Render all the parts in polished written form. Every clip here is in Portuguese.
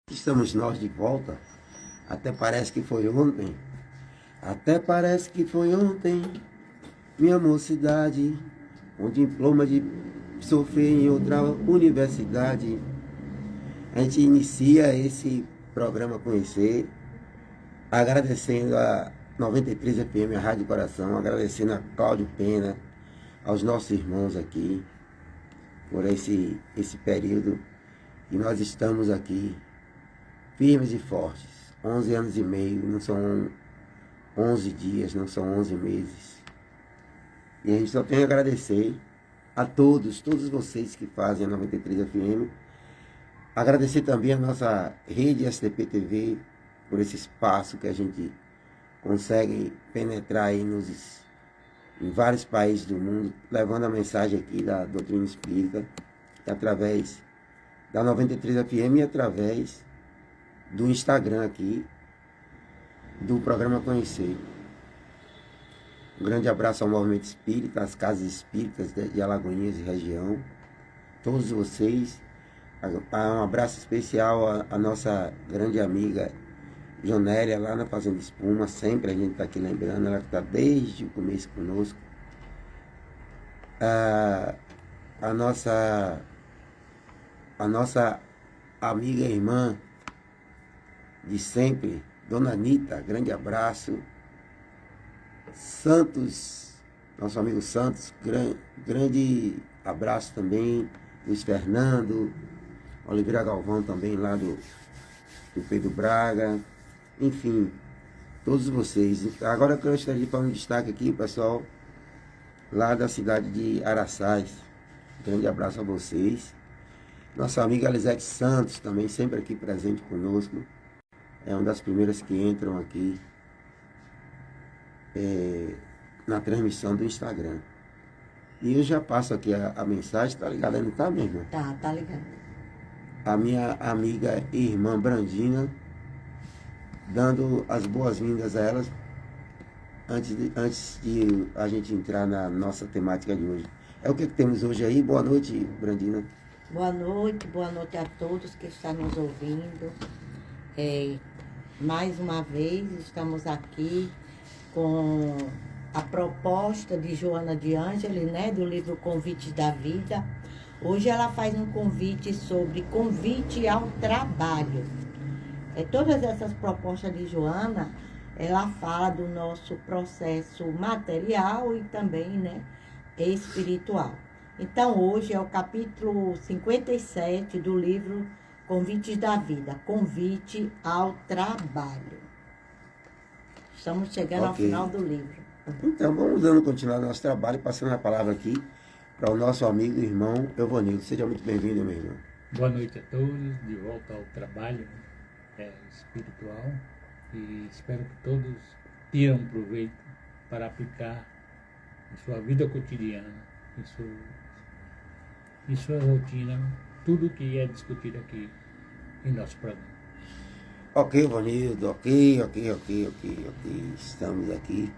Estamos nós de volta. Até parece que foi ontem. Até parece que foi ontem. Minha mocidade, um diploma de sofrer em outra universidade. A gente inicia esse programa Conhecer, agradecendo a 93 FM, a Rádio Coração, agradecendo a Cláudio Pena, aos nossos irmãos aqui, por esse período. E nós estamos aqui, firmes e fortes. 11 anos e meio, não são 11 dias, não são 11 meses. E a gente só tem a agradecer a todos vocês que fazem a 93 FM. Agradecer também a nossa rede STP TV por esse espaço que a gente consegue penetrar aí em vários países do mundo, levando a mensagem aqui da doutrina espírita, através da 93 FM e através do Instagram aqui, do programa Conhecer. Um grande abraço ao Movimento Espírita, às Casas Espíritas de Alagoinhas e região, todos vocês. Um abraço especial à nossa grande amiga Jonélia, lá na Fazenda Espuma. Sempre a gente está aqui lembrando, ela está desde o começo conosco. A nossa amiga e irmã de sempre, Dona Anitta, grande abraço. Santos, nosso amigo Santos, grande abraço também. Luiz Fernando, Oliveira Galvão também, lá do Pedro Braga. Enfim, todos vocês. Agora eu gostaria de falar um destaque aqui, pessoal, lá da cidade de Araçás. Grande abraço a vocês. Nossa amiga Elisete Santos também, sempre aqui presente conosco. É uma das primeiras que entram aqui na transmissão do Instagram. E eu já passo aqui a mensagem, tá ligado? Não tá mesmo? Tá ligado. A minha amiga e irmã Brandina, dando as boas-vindas a elas, antes de a gente entrar na nossa temática de hoje. É o que temos hoje aí? Boa noite, Brandina. Boa noite a todos que estão nos ouvindo. Mais uma vez estamos aqui com a proposta de Joana de Ângeles, né, do livro Convite da Vida. Hoje ela faz um convite sobre convite ao trabalho. Todas essas propostas de Joana, ela fala do nosso processo material e também, né, espiritual. Então, hoje é o capítulo 57 do livro Convites da Vida, Convite ao Trabalho. Estamos chegando ao final do livro. Então, vamos dando continuidade ao nosso trabalho, passando a palavra aqui para o nosso amigo e irmão Evanildo. Seja muito bem-vindo, meu irmão. Boa noite a todos, de volta ao trabalho espiritual, e espero que todos tiram proveito para aplicar em sua vida cotidiana, em sua rotina, tudo que é discutido aqui em nosso programa. Ok, Evanildo, ok. Estamos aqui.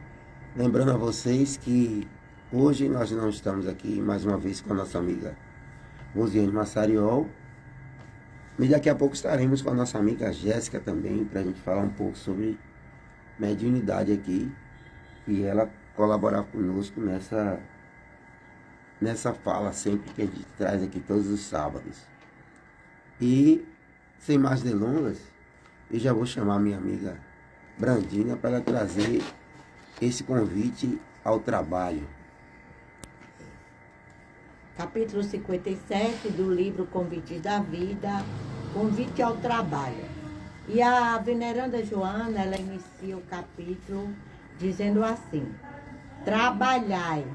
Lembrando a vocês que hoje nós não estamos aqui mais uma vez com a nossa amiga Rosiane Massariol. E daqui a pouco estaremos com a nossa amiga Jéssica também, para a gente falar um pouco sobre mediunidade aqui. E ela colaborar conosco nessa fala sempre que a gente traz aqui todos os sábados. E, sem mais delongas, eu já vou chamar a minha amiga Brandina para ela trazer esse convite ao trabalho. Capítulo 57 do livro Convite da Vida, Convite ao Trabalho. E a veneranda Joana, ela inicia o capítulo dizendo assim: trabalhai,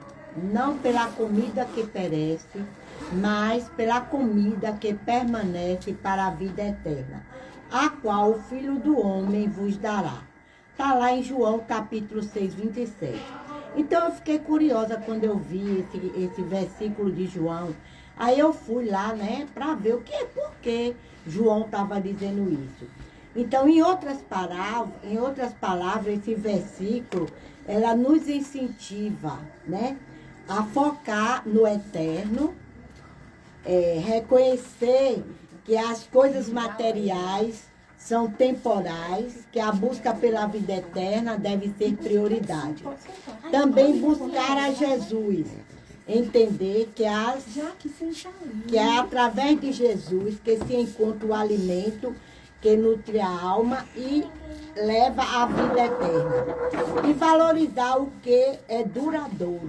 não pela comida que perece, mas pela comida que permanece para a vida eterna, a qual o Filho do Homem vos dará. Está lá em João, capítulo 6, 27. Então, eu fiquei curiosa quando eu vi esse versículo de João. Aí eu fui lá, né, para ver por que João estava dizendo isso. Então, em outras palavras, esse versículo, ela nos incentiva, né, a focar no eterno, reconhecer que as coisas materiais são temporais, que a busca pela vida eterna deve ser prioridade. Também buscar a Jesus, entender que é através de Jesus que se encontra o alimento que nutre a alma e leva à vida eterna. E valorizar o que é duradouro,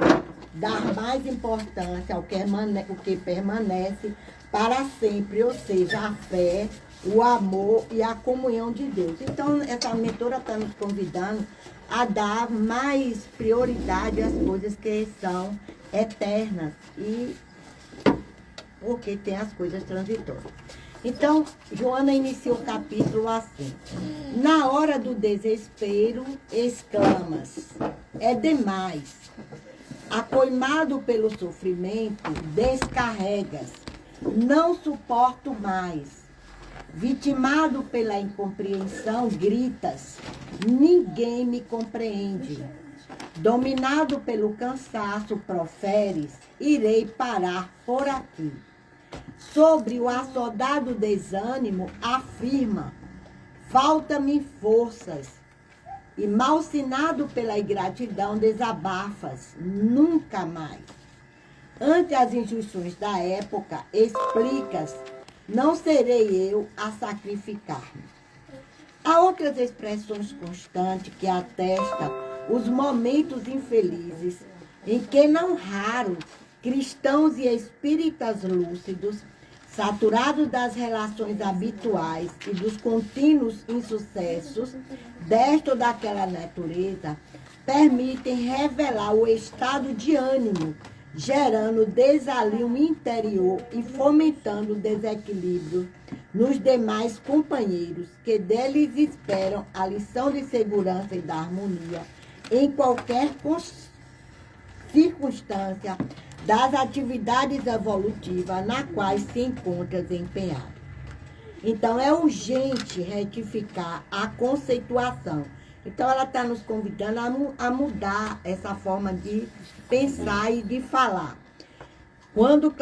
dar mais importância ao que permanece para sempre, ou seja, a fé, o amor e a comunhão de Deus. Então, essa mentora está nos convidando a dar mais prioridade às coisas que são eternas e porque tem as coisas transitórias. Então, Joana inicia o capítulo assim: na hora do desespero, exclamas, é demais. Acoimado pelo sofrimento, descarregas, não suporto mais. Vitimado pela incompreensão, gritas, ninguém me compreende. Dominado pelo cansaço, proferes, irei parar por aqui. Sobre o assodado desânimo, afirma, falta-me forças. E malsinado pela ingratidão, desabafas, nunca mais. Ante as injunções da época, explicas, não serei eu a sacrificar-me. Há outras expressões constantes que atestam os momentos infelizes em que, não raro, cristãos e espíritas lúcidos, saturados das relações habituais e dos contínuos insucessos desta ou daquela natureza, permitem revelar o estado de ânimo, gerando desalinho interior e fomentando desequilíbrio nos demais companheiros que deles esperam a lição de segurança e da harmonia em qualquer circunstância das atividades evolutivas na quais se encontra empenhado. Então, é urgente retificar a conceituação. Então, ela está nos convidando a mudar essa forma de pensar e de falar. Quando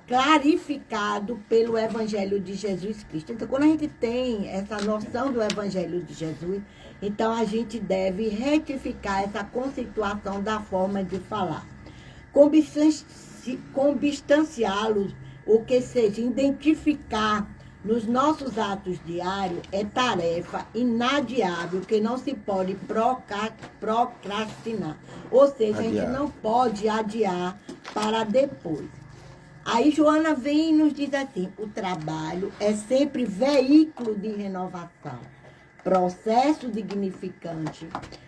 clarificado pelo Evangelho de Jesus Cristo. Então, quando a gente tem essa noção do Evangelho de Jesus, então a gente deve retificar essa conceituação da forma de falar. Consubstanciá-los, o que seja, identificar nos nossos atos diários é tarefa inadiável que não se pode procrastinar. Ou seja, a gente não pode adiar para depois. Aí Joana vem e nos diz assim, o trabalho é sempre veículo de renovação, processo dignificante,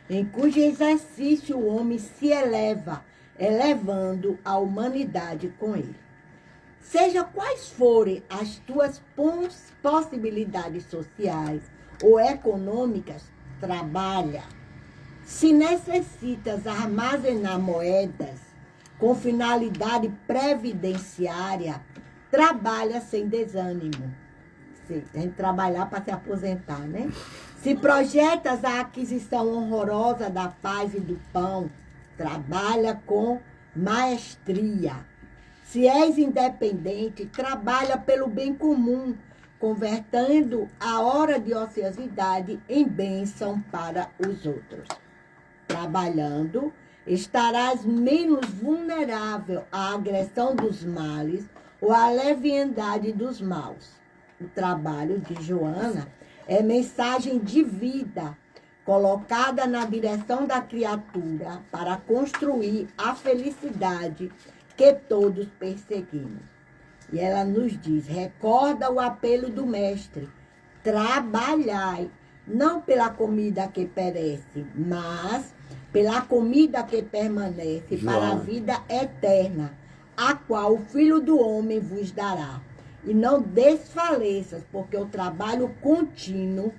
em cujo exercício o homem se eleva, elevando a humanidade com ele. Seja quais forem as tuas possibilidades sociais ou econômicas, trabalha. Se necessitas armazenar moedas com finalidade previdenciária, trabalha sem desânimo. A gente trabalhar para se aposentar, né? Se projetas a aquisição honrosa da paz e do pão, trabalha com maestria. Se és independente, trabalha pelo bem comum, convertendo a hora de ociosidade em bênção para os outros. Trabalhando, estarás menos vulnerável à agressão dos males ou à leviandade dos maus. O trabalho de Joana é mensagem de vida, colocada na direção da criatura para construir a felicidade que todos perseguimos. E ela nos diz, recorda o apelo do mestre, trabalhai, não pela comida que perece, mas pela comida que permanece para a vida eterna, a qual o Filho do Homem vos dará. E não desfaleças, porque o trabalho contínuo,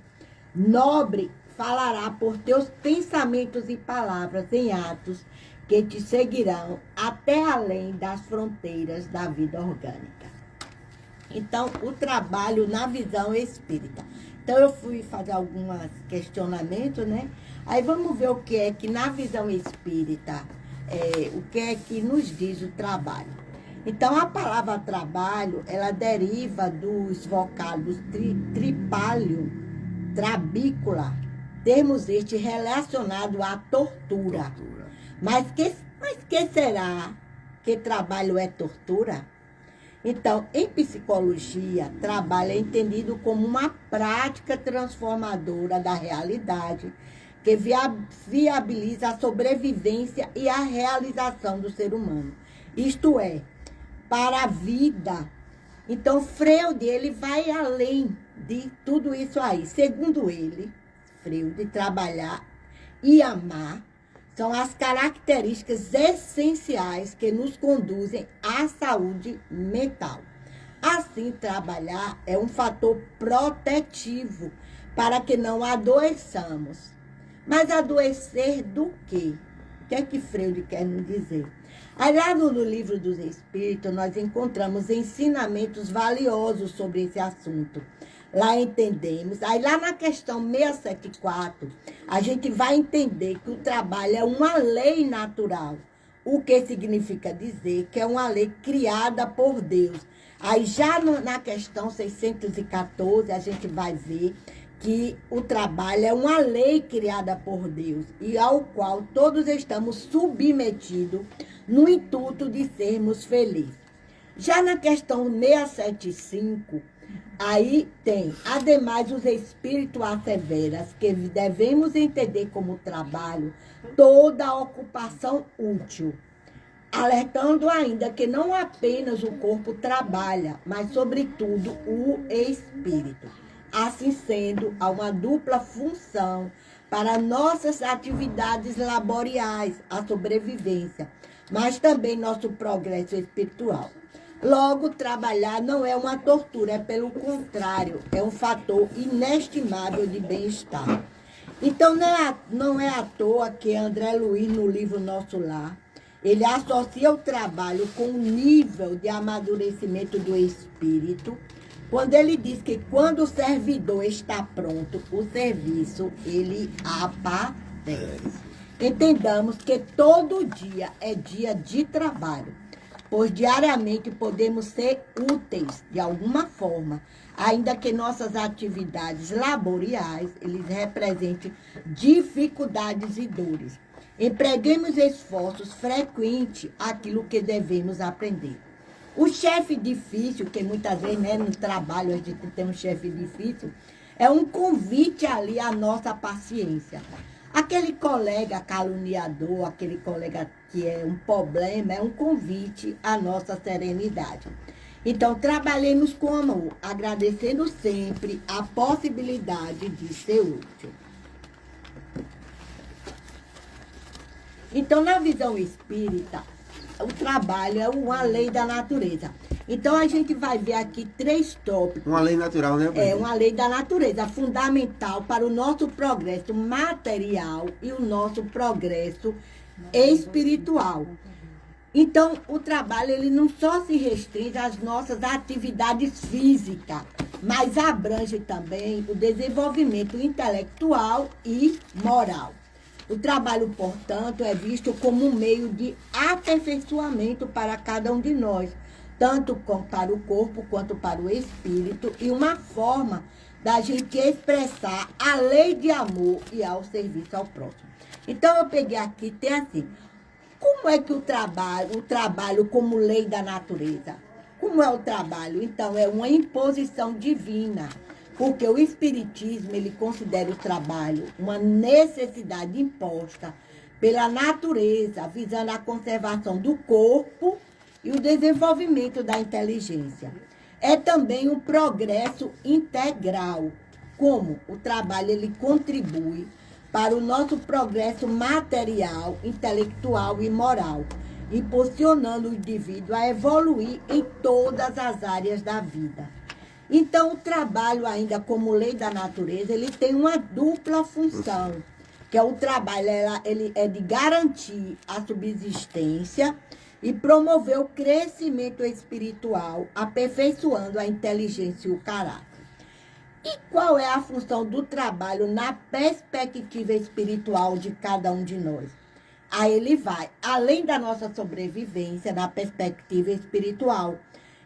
nobre, falará por teus pensamentos e palavras em atos que te seguirão até além das fronteiras da vida orgânica. Então, o trabalho na visão espírita. Então, eu fui fazer alguns questionamentos, né? Aí vamos ver o que é que na visão espírita, o que é que nos diz o trabalho. Então, a palavra trabalho, ela deriva dos vocábulos tripálio, trabícula, termos estes relacionados à tortura. Mas que será que trabalho é tortura? Então, em psicologia, trabalho é entendido como uma prática transformadora da realidade que viabiliza a sobrevivência e a realização do ser humano. Isto é, para a vida. Então, Freud, ele vai além de tudo isso aí. Segundo ele, Freud, trabalhar e amar são as características essenciais que nos conduzem à saúde mental. Assim, trabalhar é um fator protetivo para que não adoeçamos. Mas adoecer do quê? O que é que Freud quer nos dizer? Aí lá no Livro dos Espíritos, nós encontramos ensinamentos valiosos sobre esse assunto. Lá entendemos. Aí lá na questão 674, a gente vai entender que o trabalho é uma lei natural. O que significa dizer que é uma lei criada por Deus. Aí já na questão 614, a gente vai ver que o trabalho é uma lei criada por Deus e ao qual todos estamos submetidos no intuito de sermos felizes. Já na questão 675, aí tem, ademais, os espíritos asseveras que devemos entender como trabalho toda ocupação útil, alertando ainda que não apenas o corpo trabalha, mas sobretudo o espírito. Assim sendo, há uma dupla função para nossas atividades laboriais, a sobrevivência, mas também nosso progresso espiritual. Logo, trabalhar não é uma tortura, é pelo contrário, é um fator inestimável de bem-estar. Então, não é à toa que André Luiz, no livro Nosso Lar, ele associa o trabalho com o nível de amadurecimento do espírito, quando ele diz que quando o servidor está pronto, o serviço, ele aparece. Entendamos que todo dia é dia de trabalho, pois diariamente podemos ser úteis de alguma forma, ainda que nossas atividades laboriais, eles representem dificuldades e dores. Empreguemos esforços frequentes aquilo que devemos aprender. O chefe difícil, que muitas vezes, né, no trabalho a gente tem um chefe difícil, é um convite ali à nossa paciência. Aquele colega caluniador, aquele colega que é um problema, é um convite à nossa serenidade. Então, trabalhemos com amor, agradecendo sempre a possibilidade de ser útil. Então, na visão espírita, o trabalho é uma lei da natureza. Então, a gente vai ver aqui 3 tópicos. Uma lei natural, né? É uma lei da natureza, fundamental para o nosso progresso material e o nosso progresso espiritual. Então, o trabalho, ele não só se restringe às nossas atividades físicas, mas abrange também o desenvolvimento intelectual e moral. O trabalho, portanto, é visto como um meio de aperfeiçoamento para cada um de nós, tanto para o corpo quanto para o espírito, e uma forma da gente expressar a lei de amor e ao serviço ao próximo. Então, eu peguei aqui, tem assim, como é que o trabalho como lei da natureza? Como é o trabalho? Então, é uma imposição divina. Porque o Espiritismo, ele considera o trabalho uma necessidade imposta pela natureza, visando a conservação do corpo e o desenvolvimento da inteligência. É também um progresso integral, como o trabalho ele contribui para o nosso progresso material, intelectual e moral, impulsionando o indivíduo a evoluir em todas as áreas da vida. Então, o trabalho, ainda como lei da natureza, ele tem uma dupla função, que é o trabalho, ele é de garantir a subsistência e promover o crescimento espiritual, aperfeiçoando a inteligência e o caráter. E qual é a função do trabalho na perspectiva espiritual de cada um de nós? Aí ele vai, além da nossa sobrevivência, na perspectiva espiritual.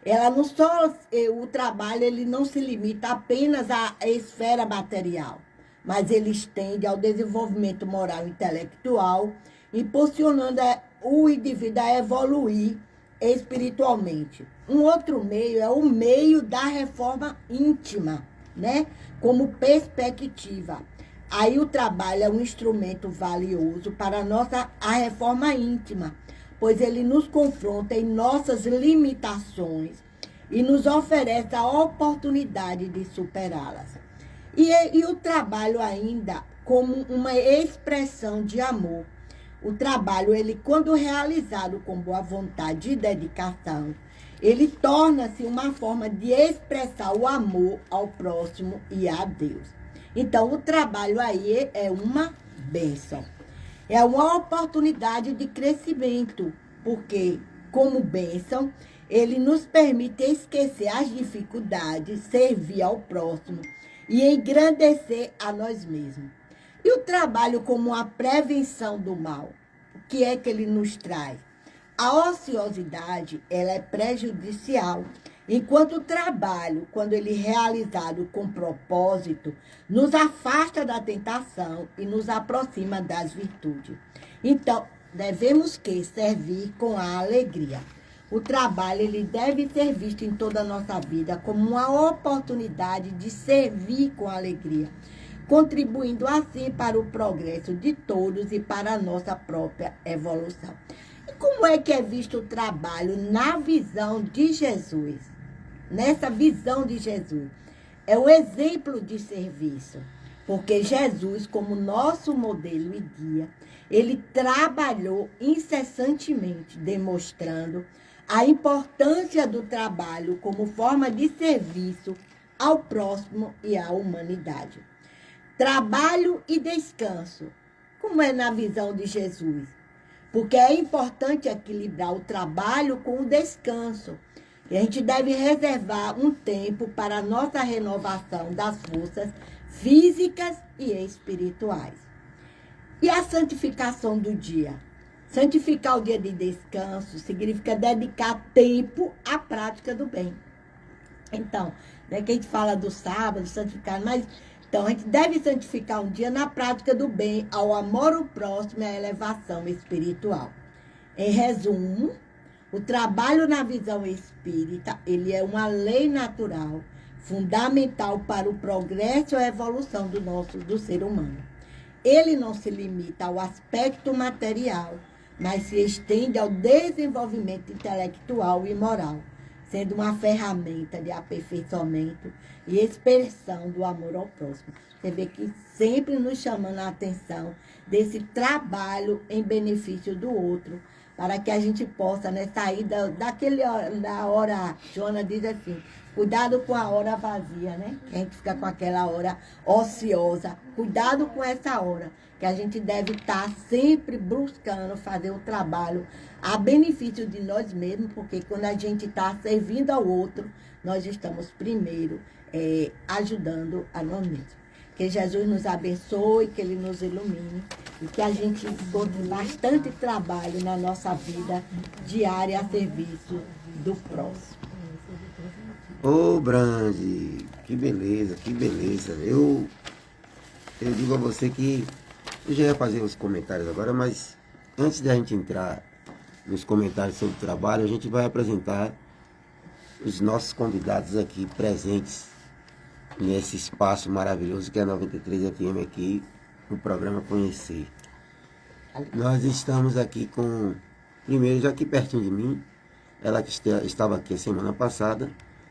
Ela não só, o trabalho ele não se limita apenas à esfera material, mas ele estende ao desenvolvimento moral e intelectual, impulsionando o indivíduo a evoluir espiritualmente. Um outro meio é o meio da reforma íntima, né? Como perspectiva. Aí o trabalho é um instrumento valioso para a reforma íntima, pois ele nos confronta em nossas limitações e nos oferece a oportunidade de superá-las. E o trabalho ainda como uma expressão de amor. O trabalho, ele, quando realizado com boa vontade e dedicação, ele torna-se uma forma de expressar o amor ao próximo e a Deus. Então, o trabalho aí é uma bênção. É uma oportunidade de crescimento, porque, como bênção, ele nos permite esquecer as dificuldades, servir ao próximo e engrandecer a nós mesmos. E o trabalho como a prevenção do mal, o que é que ele nos traz? A ociosidade, ela é prejudicial, enquanto o trabalho, quando ele é realizado com propósito, nos afasta da tentação e nos aproxima das virtudes. Então, devemos servir com a alegria. O trabalho, ele deve ser visto em toda a nossa vida como uma oportunidade de servir com alegria, contribuindo assim para o progresso de todos e para a nossa própria evolução. E como é que é visto o trabalho na visão de Jesus? Nessa visão de Jesus, é um exemplo de serviço, porque Jesus, como nosso modelo e guia, ele trabalhou incessantemente, demonstrando a importância do trabalho como forma de serviço ao próximo e à humanidade. Trabalho e descanso, como é na visão de Jesus? Porque é importante equilibrar o trabalho com o descanso. E a gente deve reservar um tempo para a nossa renovação das forças físicas e espirituais. E a santificação do dia? Santificar o dia de descanso significa dedicar tempo à prática do bem. Então, né, que a gente fala do sábado, santificar, mas então a gente deve santificar um dia na prática do bem, ao amor ao próximo e à elevação espiritual. Em resumo, o trabalho na visão espírita, ele é uma lei natural, fundamental para o progresso e a evolução do ser humano. Ele não se limita ao aspecto material, mas se estende ao desenvolvimento intelectual e moral, sendo uma ferramenta de aperfeiçoamento e expressão do amor ao próximo. Você vê que sempre nos chamando a atenção desse trabalho em benefício do outro, para que a gente possa, né, sair da hora, Joana diz assim, cuidado com a hora vazia, né? Que a gente fica com aquela hora ociosa. Cuidado com essa hora, que a gente deve estar sempre buscando fazer o trabalho a benefício de nós mesmos, porque quando a gente está servindo ao outro, nós estamos primeiro ajudando a nós mesmos. Que Jesus nos abençoe, que Ele nos ilumine e que a gente encontre bastante trabalho na nossa vida diária a serviço do próximo. Ô, Brandi, que beleza, que beleza. Eu digo a você que eu já ia fazer os comentários agora, mas antes de a gente entrar nos comentários sobre o trabalho, a gente vai apresentar os nossos convidados aqui presentes nesse espaço maravilhoso que é a 93 FM aqui, no programa Conhecer. Nós estamos aqui com, primeiro, já aqui pertinho de mim, ela que estava aqui a semana passada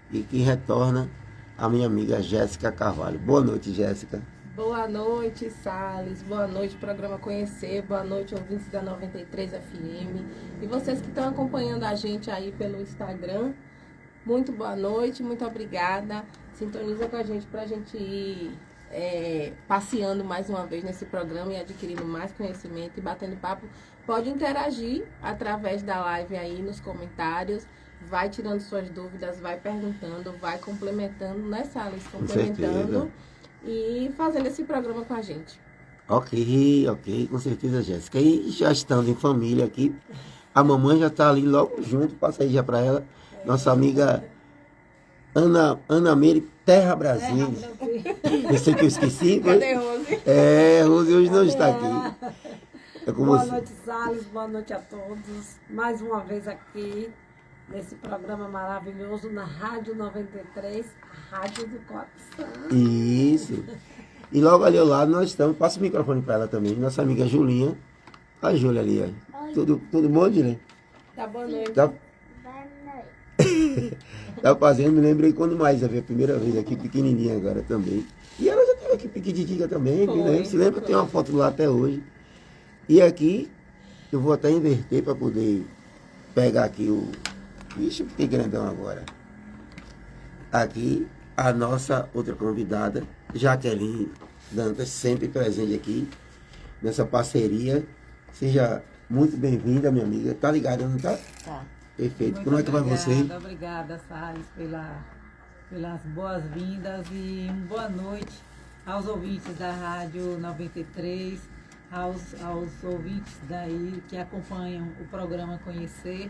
e que retorna, a minha amiga Jéssica Carvalho. Boa noite, Jéssica. Boa noite, Salles. Boa noite, programa Conhecer. Boa noite, ouvintes da 93 FM. E vocês que estão acompanhando a gente aí pelo Instagram, muito boa noite, muito obrigada. Sintoniza com a gente para a gente ir passeando mais uma vez nesse programa e adquirindo mais conhecimento e batendo papo. Pode interagir através da live aí nos comentários. Vai tirando suas dúvidas, vai perguntando, vai complementando, né, Salles? Complementando e fazendo esse programa com a gente. Ok, com certeza, Jéssica. E já estando em família aqui, a mamãe já está ali logo junto, passa aí já para ela, nossa amiga Ana Meire Terra Brasil. Pensei que eu esqueci. Cadê Rose? Rose hoje não está aqui. É com Boa você. noite, Salles. Boa noite a todos. Mais uma vez aqui, nesse programa maravilhoso, na Rádio 93, a Rádio do Coração. Isso. E logo ali ao lado nós estamos, passa o microfone para ela também, nossa amiga Julinha. A Júlia ali, ó. Tudo bom, Julinha? Tá, boa noite. Tá, tá fazendo, me lembrei quando mais veio a primeira vez aqui, pequenininha agora também. E ela já esteve aqui pequititica também, né? Se lembra, tem uma foto lá até hoje. E aqui, eu vou até inverter para poder pegar aqui o... Ixi, fiquei grandão agora. Aqui, a nossa outra convidada, Jaqueline Dantas, sempre presente aqui nessa parceria. Seja muito bem-vinda, minha amiga. Tá ligada, não tá? Tá. Perfeito. Muito Como é que vai você? Obrigada, Salles, pelas boas-vindas e uma boa noite aos ouvintes da Rádio 93, aos ouvintes daí que acompanham o programa Conhecer.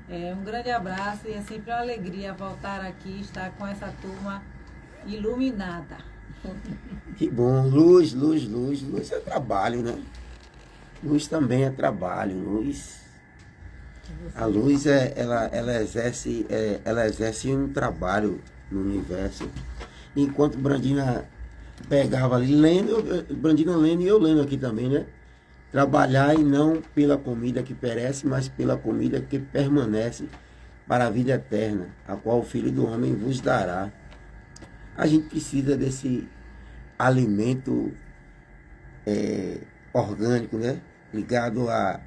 Um grande abraço e é sempre uma alegria voltar aqui, estar com essa turma iluminada. Que bom. Luz é trabalho, né? Luz também é trabalho. A luz, ela exerce um trabalho no universo. Enquanto Brandina pegava ali, Brandina lendo e eu lendo aqui também, né? Trabalhar e não pela comida que perece, mas pela comida que permanece para a vida eterna, a qual o Filho do Homem vos dará. A gente precisa desse alimento orgânico, né? Ligado à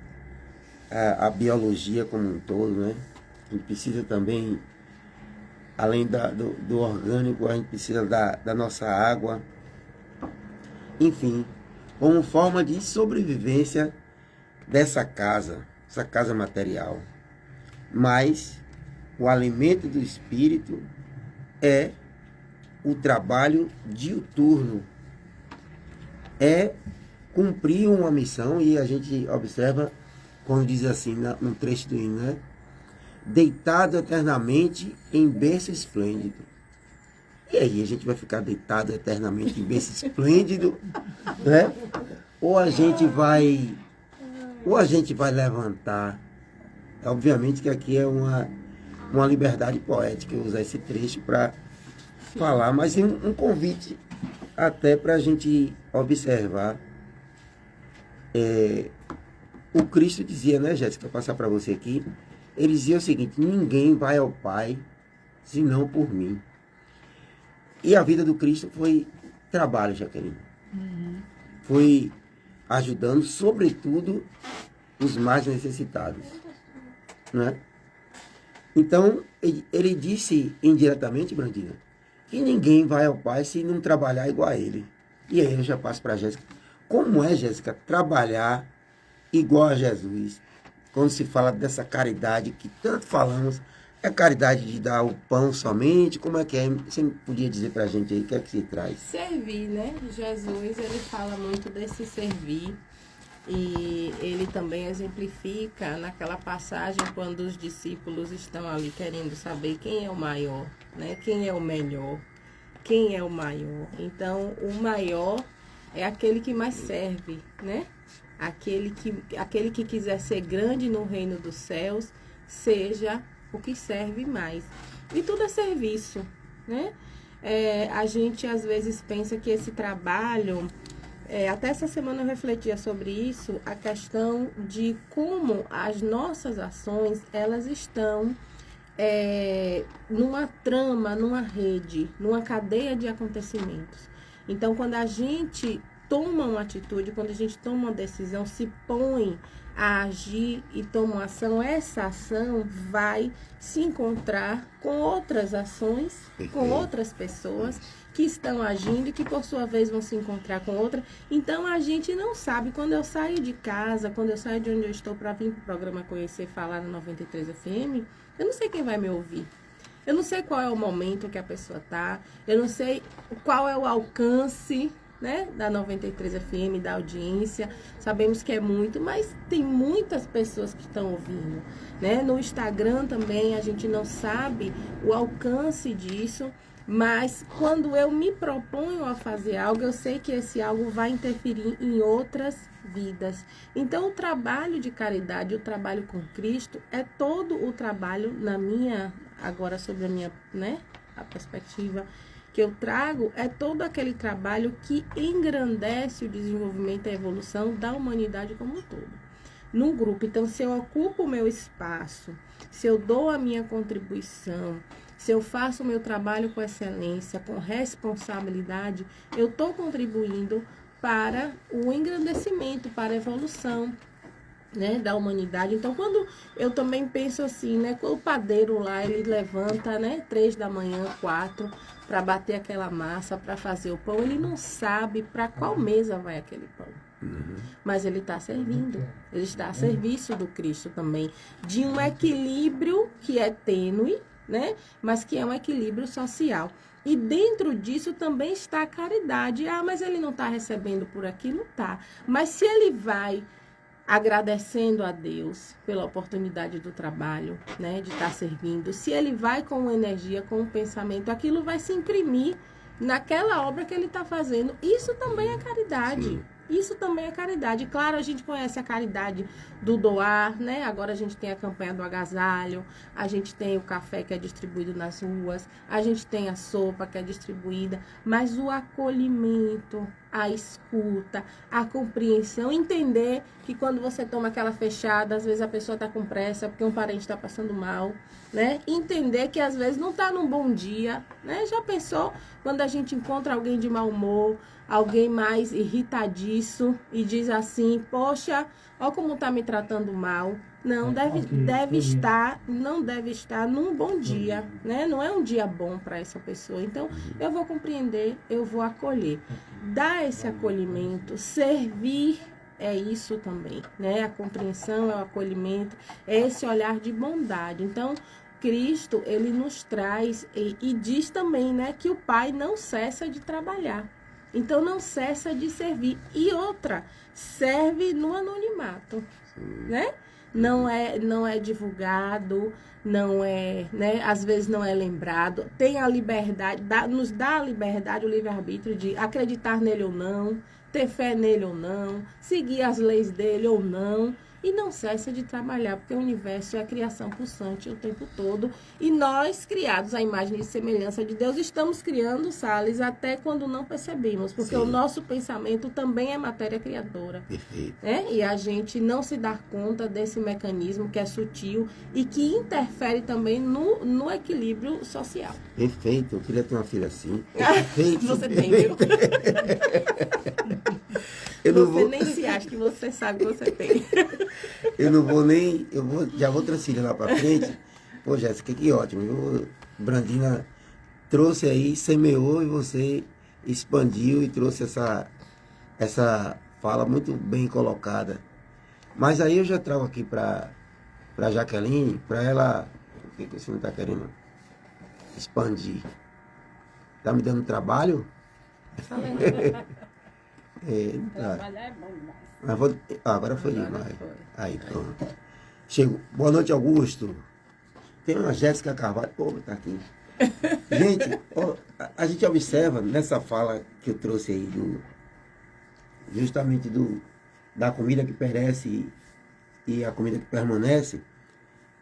biologia como um todo, né? A gente precisa também, além do orgânico, a gente precisa da nossa água. Enfim, como forma de sobrevivência dessa casa, essa casa material. Mas o alimento do espírito é o trabalho diuturno, é cumprir uma missão, e a gente observa, quando diz assim, no trecho do hino, né? Deitado eternamente em berço esplêndido. E aí, a gente vai ficar deitado eternamente em berço esplêndido, né? Ou a gente vai levantar. Obviamente que aqui é uma liberdade poética usar esse trecho para falar, mas é um convite até para a gente observar. O Cristo dizia, né, Jéssica, passar para você aqui, ele dizia o seguinte: ninguém vai ao Pai senão por mim. E a vida do Cristo foi trabalho, Jaqueline. Foi ajudando, sobretudo, os mais necessitados, né? Então, ele disse indiretamente, Brandina, que ninguém vai ao Pai se não trabalhar igual a ele. E aí eu já passo para a Jéssica. Como é, Jéssica, trabalhar igual a Jesus? Quando se fala dessa caridade que tanto falamos, é caridade de dar o pão somente? Como é que é? Você podia dizer para a gente aí o que é que se traz? Servir, né? Jesus, ele fala muito desse servir. E ele também exemplifica naquela passagem quando os discípulos estão ali querendo saber quem é o maior, né? Quem é o melhor, quem é o maior. Então, o maior é aquele que mais serve, né? Aquele que quiser ser grande no reino dos céus, seja o que serve mais. E tudo é serviço, né? A gente às vezes pensa que esse trabalho... até essa semana eu refletia sobre isso, a questão de como as nossas ações, elas estão numa trama, numa rede, numa cadeia de acontecimentos. Então, quando a gente toma uma atitude, quando a gente toma uma decisão, se põe a agir e toma uma ação, essa ação vai se encontrar com outras ações, com outras pessoas que estão agindo e que por sua vez vão se encontrar com outra. Então a gente não sabe, quando eu saio de casa, quando eu saio de onde eu estou para vir para o programa Conhecer, falar no 93 FM, eu não sei quem vai me ouvir. Eu não sei qual é o momento que a pessoa está, eu não sei qual é o alcance, né, da 93 FM, da audiência. Sabemos que é muito, mas tem muitas pessoas que estão ouvindo, né? No Instagram também a gente não sabe o alcance disso, mas quando eu me proponho a fazer algo, eu sei que esse algo vai interferir em outras vidas. Então, o trabalho de caridade, o trabalho com Cristo, é todo o trabalho agora sobre a minha, né, a perspectiva que eu trago, é todo aquele trabalho que engrandece o desenvolvimento e a evolução da humanidade como um todo. No grupo, então, se eu ocupo o meu espaço, se eu dou a minha contribuição, se eu faço o meu trabalho com excelência, com responsabilidade, eu estou contribuindo para o engrandecimento, para a evolução, né, da humanidade. Então, quando eu também penso assim, né, o padeiro lá, ele levanta, né, 3 da manhã, 4, para bater aquela massa, para fazer o pão, ele não sabe para qual mesa vai aquele pão. Mas ele está servindo, ele está a serviço do Cristo também, de um equilíbrio que é tênue, né, mas que é um equilíbrio social. E dentro disso também está a caridade. Ah, mas ele não está recebendo por aqui? Não está. Mas se ele vai agradecendo a Deus pela oportunidade do trabalho, né, de estar servindo, se ele vai com energia, com o pensamento, aquilo vai se imprimir naquela obra que ele está fazendo. Isso também é caridade. Sim. Isso também é caridade. Claro, a gente conhece a caridade do doar, né? Agora a gente tem a campanha do agasalho, a gente tem o café que é distribuído nas ruas, a gente tem a sopa que é distribuída, mas o acolhimento, a escuta, a compreensão, entender que quando você toma aquela fechada, às vezes a pessoa está com pressa porque um parente está passando mal, né? Entender que às vezes não está num bom dia, né? Já pensou quando a gente encontra alguém de mau humor, alguém mais irritadiço e diz assim, poxa, olha como está me tratando mal. Não, não deve estar num bom dia, né? Não é um dia bom para essa pessoa. Então, eu vou compreender, eu vou acolher. Dar esse acolhimento, servir é isso também, né? A compreensão é o acolhimento, é esse olhar de bondade. Então, Cristo, ele nos traz e diz também, né, que o Pai não cessa de trabalhar. Então, não cessa de servir. E outra, serve no anonimato, né? Não é divulgado, não é, né? Às vezes não é lembrado. Tem a liberdade, nos dá a liberdade, o livre-arbítrio de acreditar nele ou não, ter fé nele ou não, seguir as leis dele ou não. E não cessa de trabalhar, porque o universo é a criação pulsante o tempo todo. E nós, criados à imagem e semelhança de Deus, estamos criando, Salles, até quando não percebemos. Porque o nosso pensamento também é matéria criadora. Perfeito. Né? E a gente não se dá conta desse mecanismo que é sutil e que interfere também no equilíbrio social. Perfeito. Eu queria ter uma filha assim. Perfeito. Você tem, viu? Nem se acha que você sabe que você tem. Já vou transferir lá pra frente. Pô, Jéssica, que ótimo. Brandina trouxe aí, semeou e você expandiu e trouxe essa fala muito bem colocada. Mas aí eu já trago aqui pra Jaqueline, pra ela... O que você não tá querendo expandir? Tá me dando trabalho? Trabalhar é bom Mas demais. agora foi demais. Aí, pronto. Chego. Boa noite, Augusto. Tem uma Jéssica Carvalho. Pô, tá aqui. Gente, a gente observa nessa fala que eu trouxe aí, justamente da comida que perece e a comida que permanece.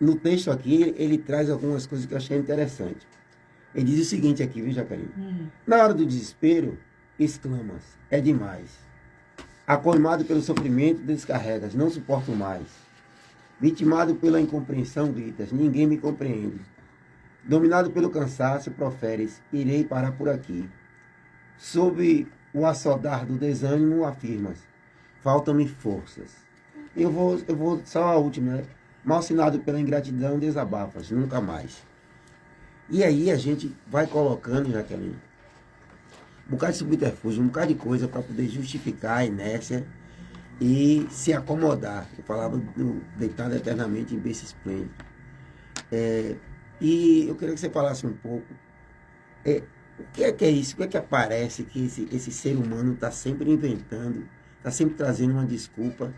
No texto aqui, ele traz algumas coisas que eu achei interessante. Ele diz o seguinte aqui, viu, Jacarina? Na hora do desespero, exclamas, é demais. Acoimado pelo sofrimento, descarregas, não suporto mais. Vitimado pela incompreensão, gritas, ninguém me compreende. Dominado pelo cansaço, proferes, irei parar por aqui. Sob o assodar do desânimo, afirmas, faltam-me forças. Eu vou só a última, né? Malsinado pela ingratidão, desabafas, nunca mais. E aí a gente vai colocando, Jaqueline, um bocado de subterfúgio, um bocado de coisa para poder justificar a inércia e se acomodar. Eu falava do deitado eternamente em berço esplêndido. E eu queria que você falasse um pouco. O que é isso? O que é que aparece que esse ser humano está sempre inventando, está sempre trazendo uma desculpa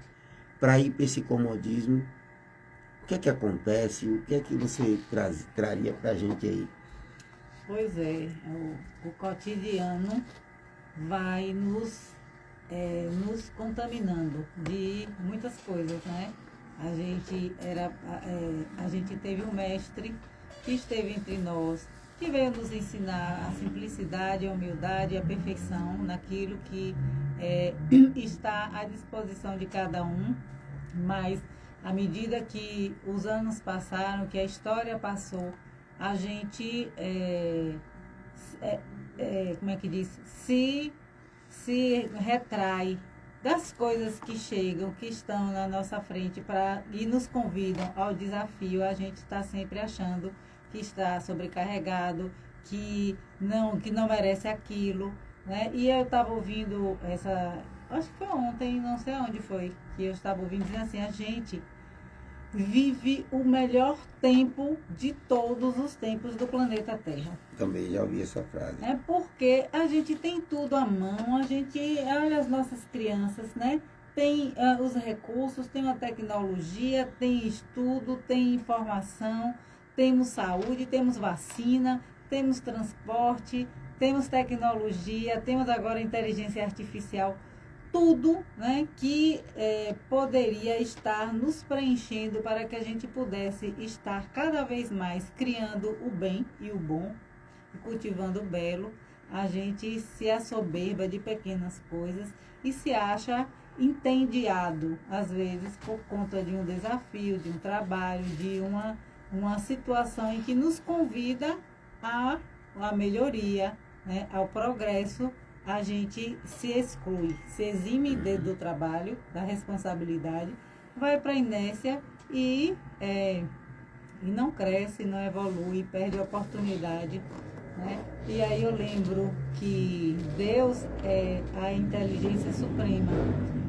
para ir para esse comodismo? O que é que acontece? O que é que você traria para a gente aí? Pois é, o cotidiano vai nos contaminando de muitas coisas, né? A gente teve um mestre que esteve entre nós, que veio nos ensinar a simplicidade, a humildade, a perfeição naquilo que está à disposição de cada um, mas à medida que os anos passaram, que a história passou, a gente, como é que diz, se retrai das coisas que chegam, que estão na nossa frente e nos convidam ao desafio. A gente está sempre achando que está sobrecarregado, que não merece aquilo, né? E eu estava ouvindo acho que foi ontem, não sei onde foi, que eu estava ouvindo dizendo assim, a gente vive o melhor tempo de todos os tempos do planeta Terra. Também já ouvi essa frase. É porque a gente tem tudo à mão, a gente olha as nossas crianças, né? Tem os recursos, tem a tecnologia, tem estudo, tem informação, temos saúde, temos vacina, temos transporte, temos tecnologia, temos agora inteligência artificial. Tudo, né, que poderia estar nos preenchendo para que a gente pudesse estar cada vez mais criando o bem e o bom e cultivando o belo. A gente se assoberba de pequenas coisas e se acha entediado, às vezes, por conta de um desafio, de um trabalho, de uma situação em que nos convida à melhoria, né, ao progresso. A gente se exclui, se exime do trabalho, da responsabilidade, vai para a inércia e não cresce, não evolui, perde a oportunidade, né? E aí eu lembro que Deus é a inteligência suprema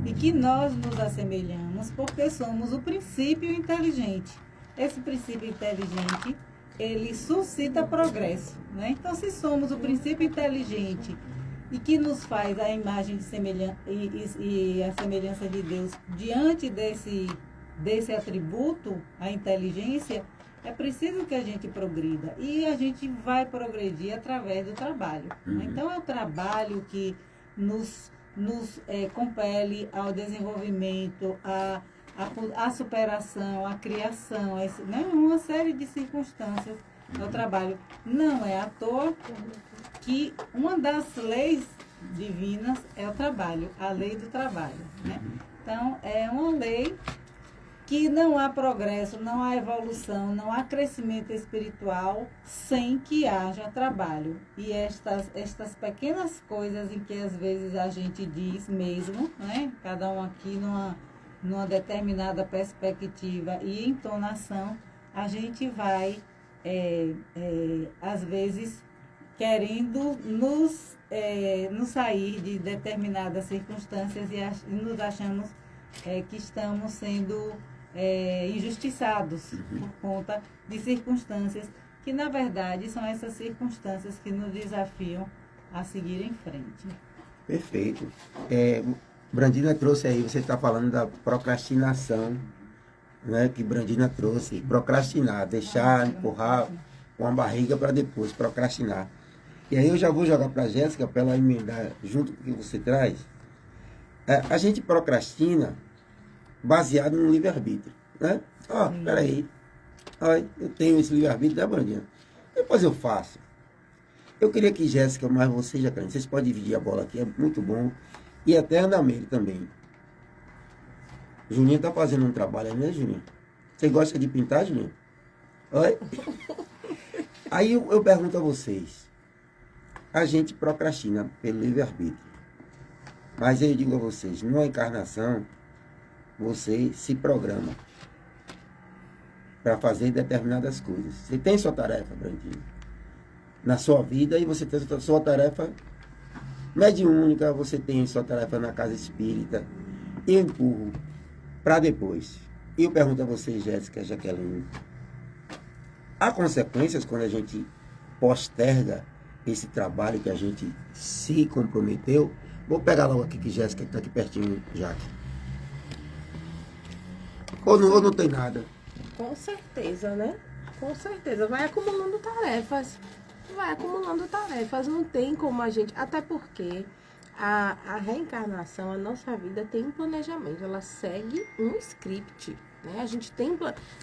e que nós nos assemelhamos porque somos o princípio inteligente. Esse princípio inteligente, ele suscita progresso, né? Então, se somos o princípio inteligente e que nos faz a imagem de e a semelhança de Deus diante desse atributo, a inteligência, é preciso que a gente progrida. E a gente vai progredir através do trabalho. Né? Então, é o trabalho que nos compele ao desenvolvimento, à superação, à criação, né? Uma série de circunstâncias do trabalho. Não é à toa que uma das leis divinas é o trabalho, a lei do trabalho, né? Então, é uma lei que não há progresso, não há evolução, não há crescimento espiritual sem que haja trabalho. E estas pequenas coisas em que às vezes a gente diz mesmo, né? Cada um aqui numa determinada perspectiva e entonação, a gente vai, às vezes, querendo nos sair de determinadas circunstâncias e nos achamos que estamos sendo injustiçados por conta de circunstâncias que, na verdade, são essas circunstâncias que nos desafiam a seguir em frente. Perfeito. Brandina trouxe aí, você está falando da procrastinação, né, que Brandina trouxe. Procrastinar, deixar, empurrar com a barriga para depois, procrastinar. E aí eu já vou jogar para a Jéssica, para ela emendar junto com o que você traz. A gente procrastina baseado no livre-arbítrio, né? Peraí, eu tenho esse livre-arbítrio da Brandina. Depois eu faço. Eu queria que Jéssica, mais você, Jacaré, vocês podem dividir a bola aqui, é muito bom. E até Ana Meire também. Juninho tá fazendo um trabalho aí, né, Juninho? Você gosta de pintar, Juninho? Oi? Aí eu pergunto a vocês. A gente procrastina pelo livre-arbítrio. Mas eu digo a vocês, numa encarnação, você se programa para fazer determinadas coisas. Você tem sua tarefa, Brandinho, na sua vida, e você tem sua tarefa mediúnica, você tem sua tarefa na casa espírita. Eu empurro para depois. E eu pergunto a vocês, Jéssica, Jaqueline, há consequências quando a gente posterga esse trabalho que a gente se comprometeu. Vou pegar logo aqui que Jéssica está aqui pertinho, Jaque. Ou não tem nada. Com certeza, né? Com certeza. Vai acumulando tarefas. Não tem como a gente... Até porque a reencarnação, a nossa vida tem um planejamento. Ela segue um script, né? A gente tem...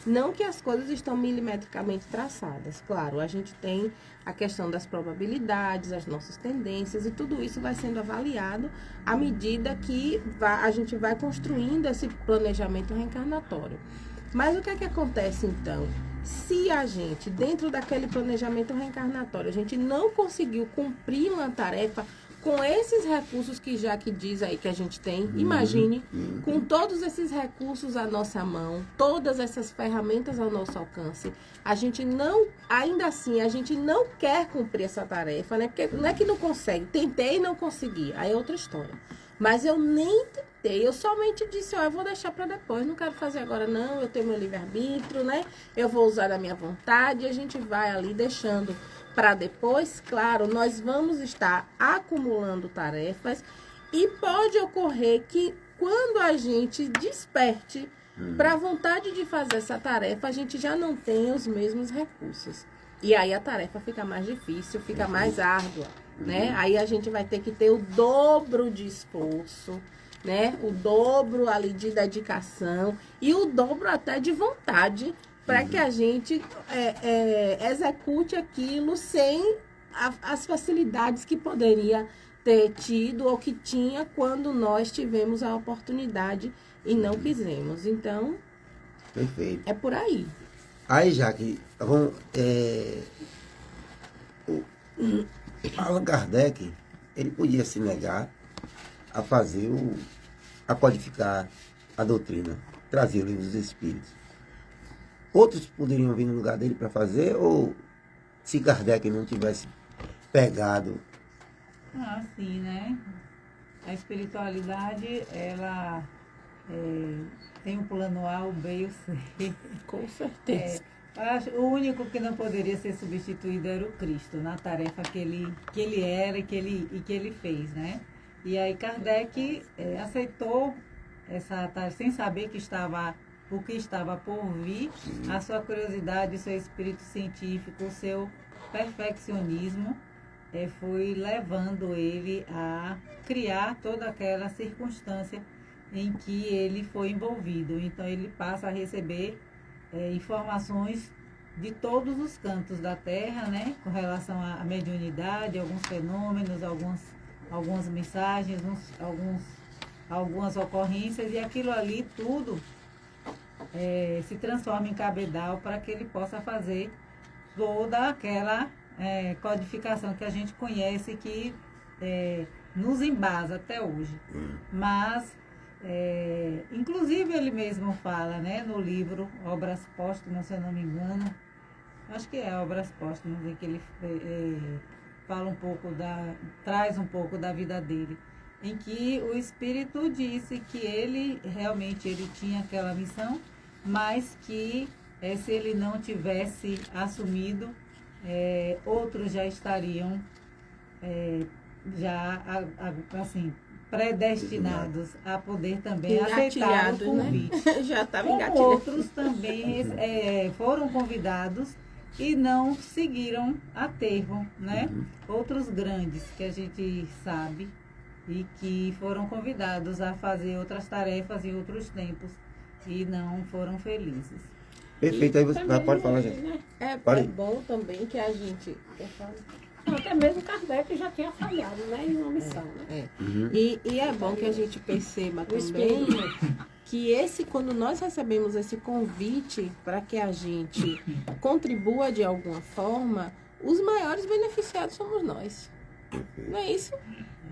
Não que as coisas estão milimetricamente traçadas. Claro, a gente tem a questão das probabilidades, as nossas tendências, e tudo isso vai sendo avaliado à medida que a gente vai construindo esse planejamento reencarnatório. Mas o que é que acontece então? Se a gente, dentro daquele planejamento reencarnatório, a gente não conseguiu cumprir uma tarefa com esses recursos que Jaque diz aí que a gente tem, imagine, com todos esses recursos à nossa mão, todas essas ferramentas ao nosso alcance, a gente não, ainda assim, a gente não quer cumprir essa tarefa, né? Porque não é que não consegue, tentei e não consegui, aí é outra história. Mas eu nem tentei, eu somente disse, ó, eu vou deixar para depois, não quero fazer agora não, eu tenho meu livre-arbítrio, né? Eu vou usar da minha vontade, e a gente vai ali deixando para depois. Claro, nós vamos estar acumulando tarefas e pode ocorrer que quando a gente desperte para a vontade de fazer essa tarefa, a gente já não tem os mesmos recursos. E aí a tarefa fica mais difícil, fica mais árdua, né? Aí a gente vai ter que ter o dobro de esforço, né? O dobro ali de dedicação e o dobro até de vontade para que a gente execute aquilo sem as facilidades que poderia ter tido ou que tinha quando nós tivemos a oportunidade e não quisemos. Então, Perfeito. é por aí. Aí, Jaque, Allan Kardec, ele podia se negar a fazer a codificar a doutrina, trazer o livro dos Espíritos. Outros poderiam vir no lugar dele para fazer, ou se Kardec não tivesse pegado? Ah, sim, né? A espiritualidade, ela tem um plano A, o B e o C. Com certeza. O único que não poderia ser substituído era o Cristo, na tarefa que ele era e que ele fez, né? E aí Kardec aceitou essa tarefa, sem saber o que estava por vir, a sua curiosidade, o seu espírito científico, o seu perfeccionismo, foi levando ele a criar toda aquela circunstância em que ele foi envolvido. Então ele passa a receber informações de todos os cantos da Terra, né, com relação à mediunidade, alguns fenômenos, algumas mensagens, algumas ocorrências, e aquilo ali tudo se transforma em cabedal para que ele possa fazer toda aquela codificação que a gente conhece, que nos embasa até hoje. Mas inclusive ele mesmo fala, né, no livro Obras Póstumas, se eu não me engano, acho que é Obras Póstumas, em que ele fala traz um pouco da vida dele, em que o Espírito disse que ele tinha aquela missão, mas que se ele não tivesse assumido, outros já estariam assim, predestinados a poder também aceitar o convite. Né? Já estava engatilhado. Outros também foram convidados e não seguiram a termo, né? Outros grandes que a gente sabe e que foram convidados a fazer outras tarefas em outros tempos e não foram felizes. Perfeito, aí você também, pode falar, gente. Né? É bom também que a gente... Até mesmo Kardec já tinha falhado, né, em uma missão, né? E é bom que a gente perceba também que quando nós recebemos esse convite para que a gente contribua de alguma forma, os maiores beneficiados somos nós. Não é isso?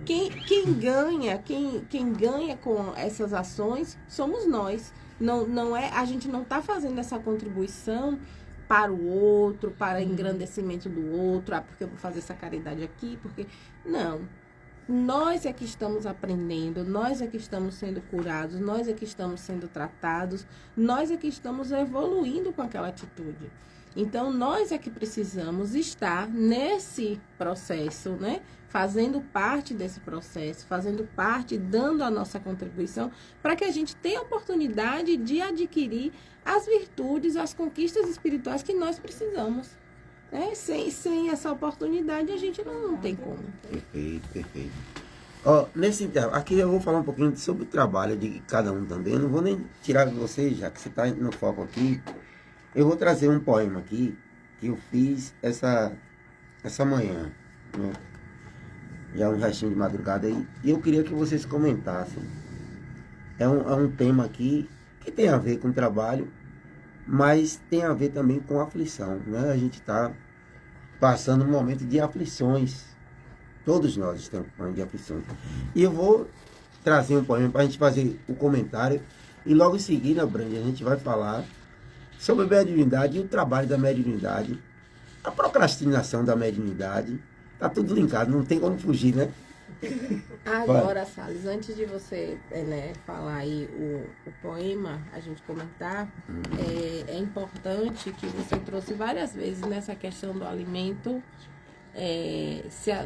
Quem ganha com essas ações somos nós. Não é, a gente não está fazendo essa contribuição para o outro, para engrandecimento do outro, porque eu vou fazer essa caridade aqui, porque... Não. Nós é que estamos aprendendo, nós é que estamos sendo curados, nós é que estamos sendo tratados, nós é que estamos evoluindo com aquela atitude. Então, nós é que precisamos estar nesse processo, né? Fazendo parte desse processo, fazendo parte, dando a nossa contribuição, para que a gente tenha a oportunidade de adquirir as virtudes, as conquistas espirituais que nós precisamos. Né? Sem essa oportunidade, a gente não tem como. Perfeito, perfeito. Ó, nesse intervalo, aqui eu vou falar um pouquinho sobre o trabalho de cada um também. Eu não vou nem tirar de você, já que você está no foco aqui. Eu vou trazer um poema aqui que eu fiz essa manhã, né? Já um restinho de madrugada aí. E eu queria que vocês comentassem. É um tema aqui que tem a ver com trabalho, mas tem a ver também com aflição, né? A gente está passando um momento de aflições. Todos nós estamos falando de aflições. E eu vou trazer um poema para a gente fazer o comentário. E logo em seguida, Brandi, a gente vai falar sobre a mediunidade e o trabalho da mediunidade, a procrastinação da mediunidade. Tá tudo linkado, não tem como fugir, né? Agora, Salles, antes de você falar aí o poema, a gente comentar, é importante que você trouxe várias vezes nessa questão do alimento,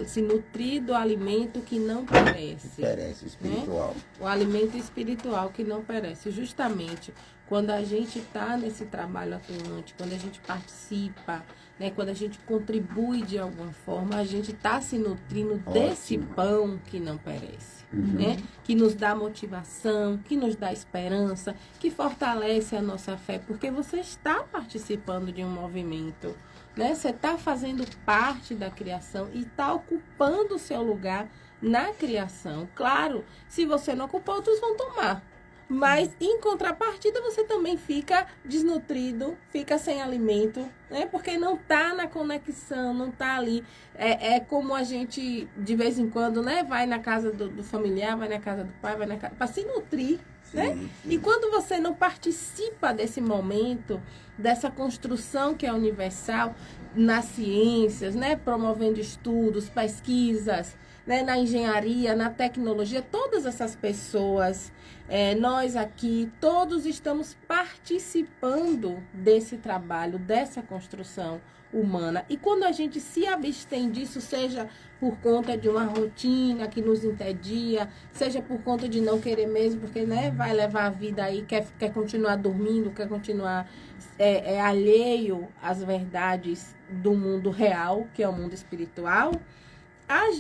se nutrir do alimento que não perece. Perece, o espiritual. Né? O alimento espiritual que não perece. Justamente quando a gente está nesse trabalho atuante, quando a gente participa, né, quando a gente contribui de alguma forma, a gente está se nutrindo desse pão que não perece. Né? Que nos dá motivação, que nos dá esperança, que fortalece a nossa fé, porque você está participando de um movimento. Né? Você está fazendo parte da criação e está ocupando o seu lugar na criação. Claro, se você não ocupar, outros vão tomar. Mas, em contrapartida, você também fica desnutrido, fica sem alimento, né? Porque não está na conexão, não está ali. É como a gente, de vez em quando, né? Vai na casa do familiar, vai na casa do pai, vai na casa... para se nutrir. Né? E quando você não participa desse momento, dessa construção que é universal nas ciências, né? Promovendo estudos, pesquisas, né? Na engenharia, na tecnologia, todas essas pessoas, nós aqui, todos estamos participando desse trabalho, dessa construção humana. E quando a gente se abstém disso, seja por conta de uma rotina que nos entedia, seja por conta de não querer mesmo, porque né, vai levar a vida aí, quer continuar dormindo, quer continuar alheio às verdades do mundo real, que é o mundo espiritual,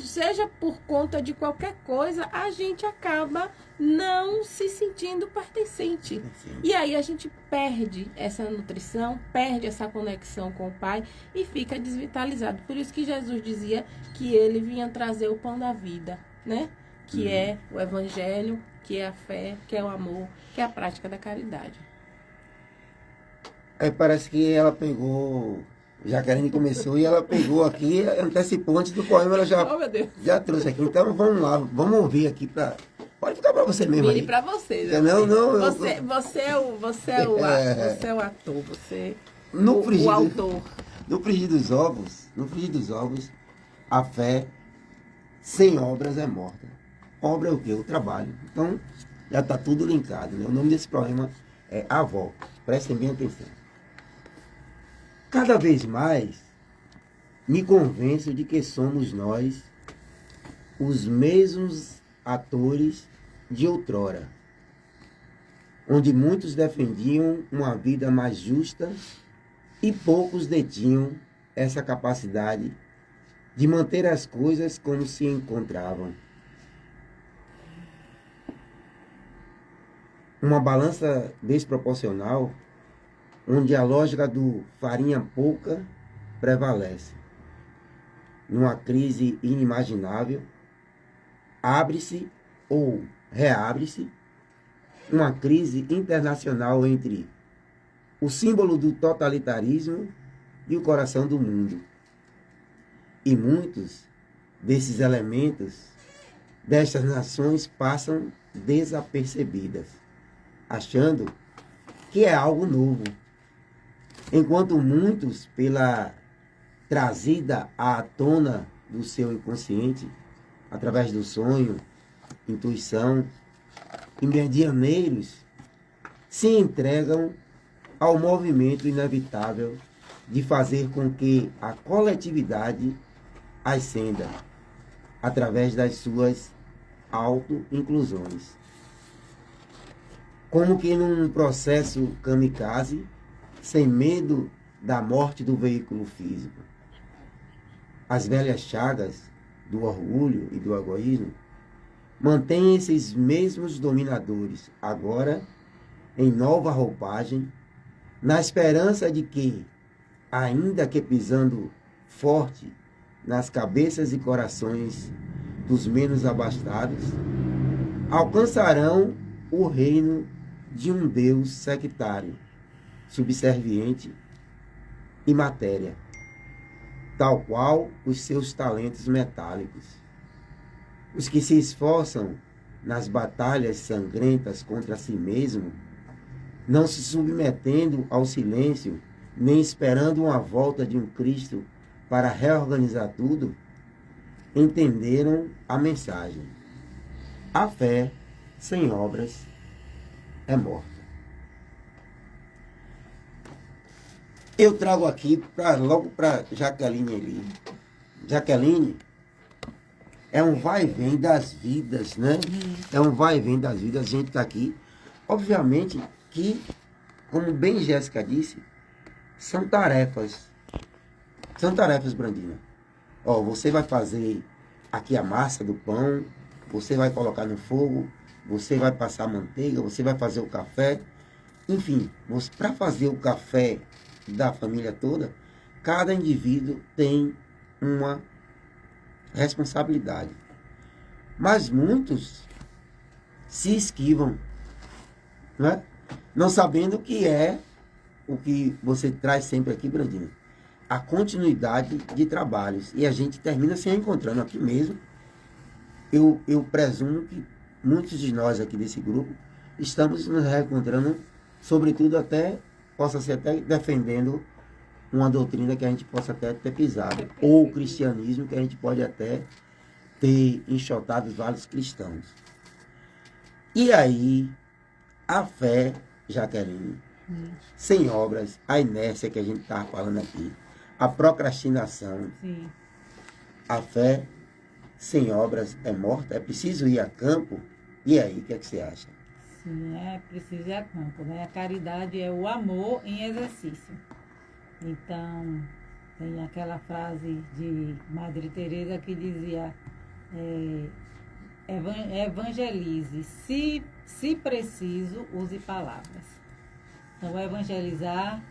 seja por conta de qualquer coisa, a gente acaba não se sentindo pertencente. E aí a gente perde essa nutrição, perde essa conexão com o Pai e fica desvitalizado. Por isso que Jesus dizia que ele vinha trazer o pão da vida, né? Que é o Evangelho, que é a fé, que é o amor, que é a prática da caridade. Aí parece que ela pegou... Jaqueline começou e ela pegou aqui, antecipou antes do poema, ela já trouxe aqui. Então vamos lá, vamos ouvir aqui para. Pode ficar para você mesmo. Vire para você, né? Não, você é o ator, você o autor. No frigir dos ovos, a fé sem obras é morta. Obra é o quê? O trabalho. Então já está tudo linkado, né? O nome desse poema é Avó. Prestem bem atenção. Cada vez mais me convenço de que somos nós os mesmos atores de outrora, onde muitos defendiam uma vida mais justa e poucos detinham essa capacidade de manter as coisas como se encontravam. Uma balança desproporcional, onde a lógica do farinha pouca prevalece. Numa crise inimaginável, abre-se ou reabre-se uma crise internacional entre o símbolo do totalitarismo e o coração do mundo. E muitos desses elementos destas nações passam desapercebidas, achando que é algo novo. Enquanto muitos, pela trazida à tona do seu inconsciente, através do sonho, intuição, e medianeiros, se entregam ao movimento inevitável de fazer com que a coletividade ascenda através das suas auto-inclusões. Como que num processo kamikaze, sem medo da morte do veículo físico. As velhas chagas do orgulho e do egoísmo mantêm esses mesmos dominadores, agora em nova roupagem, na esperança de que, ainda que pisando forte nas cabeças e corações dos menos abastados, alcançarão o reino de um Deus sectário, subserviente e matéria, tal qual os seus talentos metálicos. Os que se esforçam nas batalhas sangrentas contra si mesmo, não se submetendo ao silêncio, nem esperando uma volta de um Cristo para reorganizar tudo, entenderam a mensagem. A fé sem obras é morta. Eu trago aqui logo para Jaqueline ali. Jaqueline é um vai e vem das vidas, né? É um vai e vem das vidas. A gente está aqui. Obviamente que, como bem Jéssica disse, são tarefas. São tarefas, Brandina. Ó, você vai fazer aqui a massa do pão, você vai colocar no fogo, você vai passar a manteiga, você vai fazer o café. Enfim, para fazer o café da família toda, cada indivíduo tem uma responsabilidade. Mas muitos se esquivam, não é? Não sabendo que é o que você traz sempre aqui, Brandina, a continuidade de trabalhos. E a gente termina se encontrando aqui mesmo. Eu presumo que muitos de nós aqui desse grupo estamos nos reencontrando, sobretudo até, possa ser até defendendo uma doutrina que a gente possa até ter pisado, ou o cristianismo que a gente pode até ter enxotado vários cristãos. E aí, a fé, Jaqueline, sem obras, a inércia que a gente estava falando aqui, a procrastinação, Sim. a fé sem obras é morta, é preciso ir a campo. E aí, o que é que você acha? Sim, é preciso ir a campo, né? A caridade é o amor em exercício. Então, tem aquela frase de Madre Teresa que dizia, evangelize, se preciso, use palavras. Então, evangelizar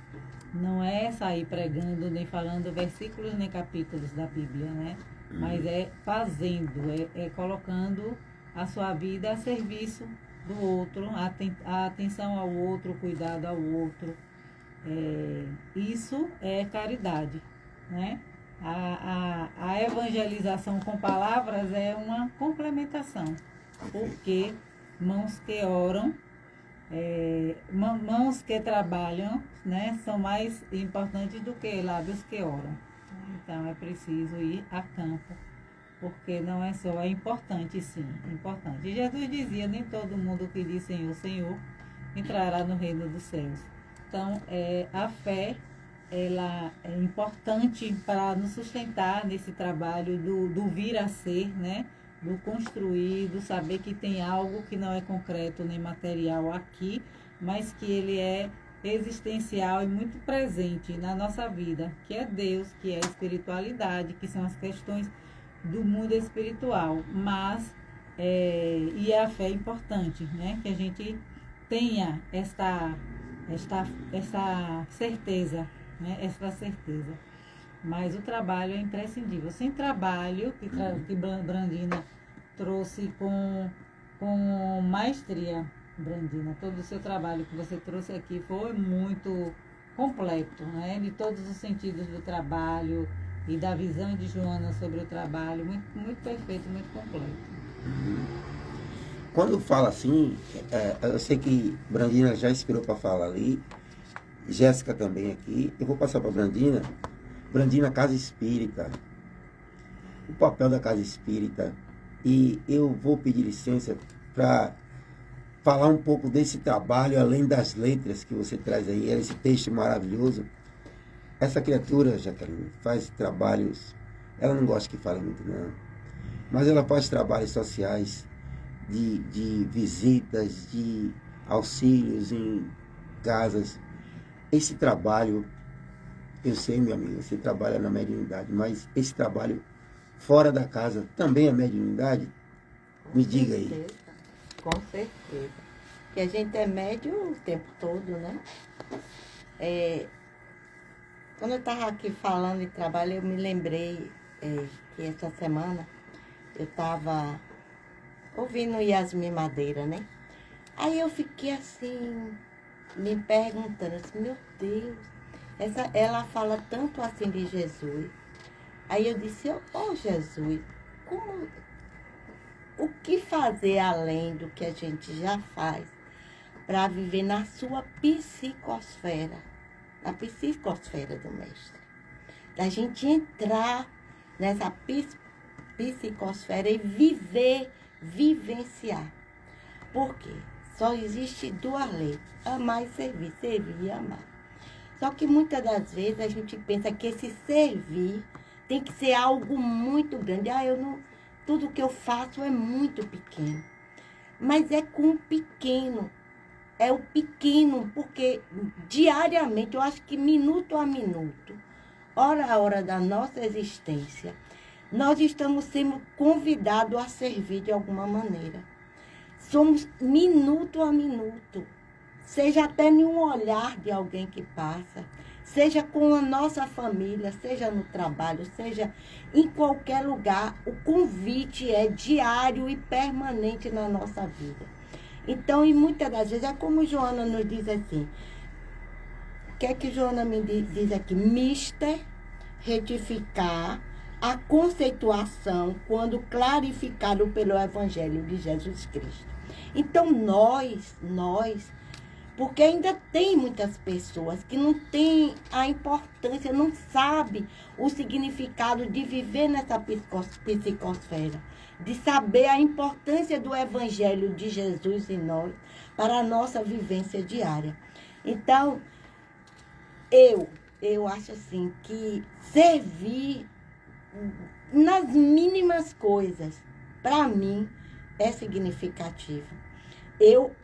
não é sair pregando, nem falando versículos, nem capítulos da Bíblia, né? Mas é fazendo, é colocando a sua vida a serviço do outro, a atenção ao outro, o cuidado ao outro. Isso é caridade, né? A evangelização com palavras é uma complementação, porque mãos que oram, mãos que trabalham, né, são mais importantes do que lábios que oram. Então é preciso ir a campo, porque não é só, é importante sim, é importante. E Jesus dizia, nem todo mundo que diz Senhor, Senhor, entrará no reino dos céus. Então, a fé, ela é importante para nos sustentar nesse trabalho do vir a ser, né? Do construir, do saber que tem algo que não é concreto nem material aqui, mas que ele é existencial e muito presente na nossa vida, que é Deus, que é a espiritualidade, que são as questões do mundo espiritual. Mas, e a fé é importante, né? Que a gente tenha esta certeza, né? Essa certeza. Mas o trabalho é imprescindível. Sem trabalho, que Brandina trouxe com maestria, Brandina, todo o seu trabalho que você trouxe aqui foi muito completo, né? De todos os sentidos do trabalho e da visão de Joana sobre o trabalho, muito, muito perfeito, muito completo. Quando fala assim, eu sei que Brandina já inspirou para falar ali, Jéssica também aqui, eu vou passar para Brandina. Brandina, Casa Espírita, o papel da Casa Espírita, e eu vou pedir licença para falar um pouco desse trabalho, além das letras que você traz aí, esse texto maravilhoso, Essa criatura, Jaqueline, faz trabalhos, ela não gosta que fale muito não, mas ela faz trabalhos sociais de visitas, de auxílios em casas. Esse trabalho, eu sei, meu amigo, você trabalha na mediunidade, mas esse trabalho fora da casa também é mediunidade? Me diga aí. Com certeza. Que a gente é médium o tempo todo, né? Quando eu estava aqui falando em trabalho, eu me lembrei que essa semana eu estava ouvindo Yasmin Madeira, né? Aí eu fiquei assim, me perguntando, assim, meu Deus, ela fala tanto assim de Jesus. Aí eu disse, Jesus, o que fazer além do que a gente já faz para viver na sua psicosfera, na psicosfera do mestre? Da gente entrar nessa psicosfera e vivenciar. Por quê? Só existe duas leis, amar e servir, servir e amar. Só que muitas das vezes a gente pensa que esse servir tem que ser algo muito grande. Tudo que eu faço é muito pequeno. Mas é com o pequeno. É o pequeno, porque diariamente, eu acho que minuto a minuto, hora a hora da nossa existência, nós estamos sendo convidados a servir de alguma maneira. Somos minuto a minuto. Seja até em um olhar de alguém que passa, seja com a nossa família, seja no trabalho, seja em qualquer lugar, o convite é diário e permanente na nossa vida. Então, e muitas das vezes, é como Joana nos diz assim, o que é que Joana me diz aqui? Mister, retificar a conceituação quando clarificado pelo Evangelho de Jesus Cristo. Então, nós, porque ainda tem muitas pessoas que não têm a importância, não sabem o significado de viver nessa psicosfera, de saber a importância do Evangelho de Jesus em nós para a nossa vivência diária. Então, eu acho assim que servir nas mínimas coisas, para mim, é significativo. Eu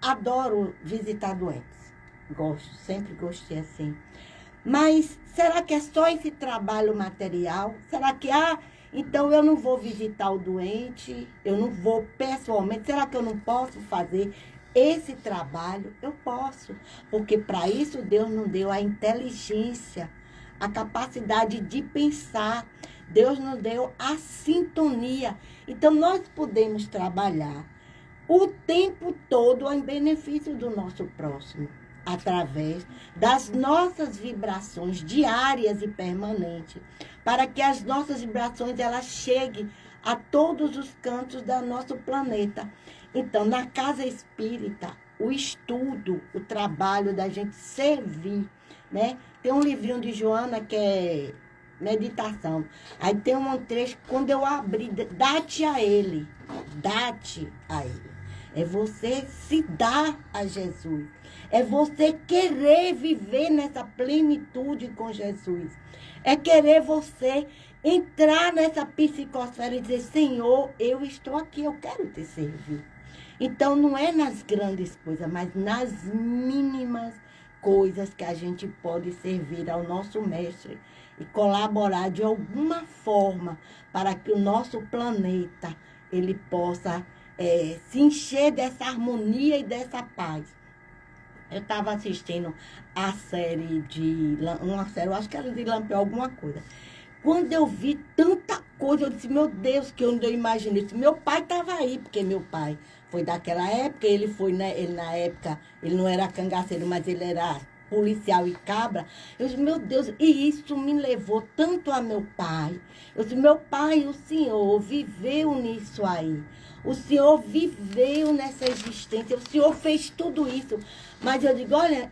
adoro visitar doentes. Gosto, sempre gostei assim. Mas será que é só esse trabalho material? Será que, então eu não vou visitar o doente, eu não vou pessoalmente? Será que eu não posso fazer esse trabalho? Eu posso, porque para isso Deus nos deu a inteligência, a capacidade de pensar. Deus nos deu a sintonia. Então nós podemos trabalhar o tempo todo em benefício do nosso próximo, através das nossas vibrações diárias e permanentes, para que as nossas vibrações elas cheguem a todos os cantos do nosso planeta. Então, na casa espírita, o estudo, o trabalho da gente servir, né? Tem um livrinho de Joana que é meditação. Aí tem um trecho, quando eu abri, dá-te a ele, dá-te a ele. É você se dar a Jesus. É você querer viver nessa plenitude com Jesus. É querer você entrar nessa psicosfera e dizer, Senhor, eu estou aqui, eu quero te servir. Então, não é nas grandes coisas, mas nas mínimas coisas que a gente pode servir ao nosso mestre e colaborar de alguma forma para que o nosso planeta ele possa se encher dessa harmonia e dessa paz. Eu estava assistindo a série eu acho que era de Lampião, alguma coisa. Quando eu vi tanta coisa, eu disse, meu Deus, que eu não imaginei. Meu pai estava aí, porque meu pai foi daquela época, ele foi, né, ele na época, ele não era cangaceiro, mas ele era policial e cabra. Eu disse, meu Deus, e isso me levou tanto a meu pai. Eu disse, meu pai, o senhor viveu nisso aí. O senhor viveu nessa existência, o senhor fez tudo isso. Mas eu digo, olha,